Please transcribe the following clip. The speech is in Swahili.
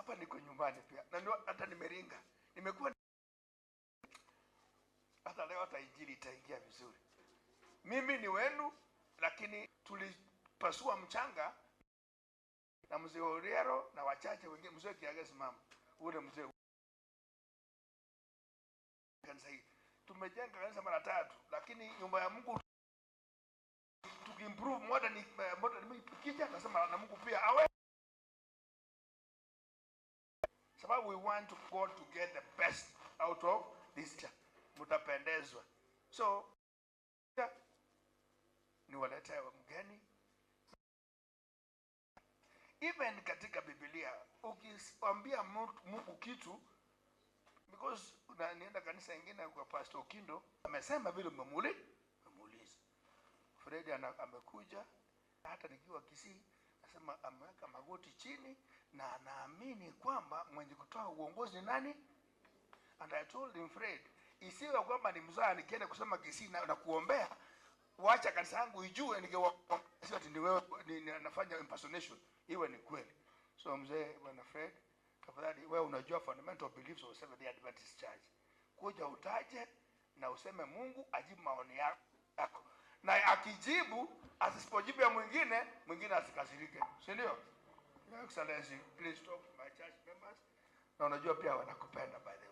hapa niko nyumbani pia. Na ndio hata nimeringa. Nimekuwa hata leo hata injili itaingia vizuri. Mimi ni wenu, lakini tulipasua mchanga na mzee Oriero na wachache wengine, mzee Kiagesi mama. Ule mzee kanisa hili. Tumejenga kanisa mara 3, lakini nyumba ya Mungu tukimprove modern ikija nasema na Mungu pia awe, sababu we want to go to get the best out of this church. Mtapendezwa. So ni walete mgeni. Even katika Biblia ukiambia Mungu kitu, because nienda kanisa nyingine kwa Pastor Okindo amesema vile umemuuliza. Fred amekuja hata nikiwa Kisii, nasema ameweka magoti chini na anaamini kwamba mwenye kutoa uongozi ni nani. And I told him, Fred, isiwe kwamba ni mzaa nikienda kusema Kisii na kuombea, wacha kanisa yangu ijue sio ati ni wewe nafanya impersonation, iwe ni kweli. So mzee bwana Fred, tafadhali wewe unajua fundamental beliefs of Seventh-day Adventist Church. Kuja utaje na useme Mungu ajibu maoni yako. Na akijibu, asipojibu ya mwingine asikasirike. Si ndio? Your Excellency, please talk to my church members. Na unajua pia wanakupenda by the way.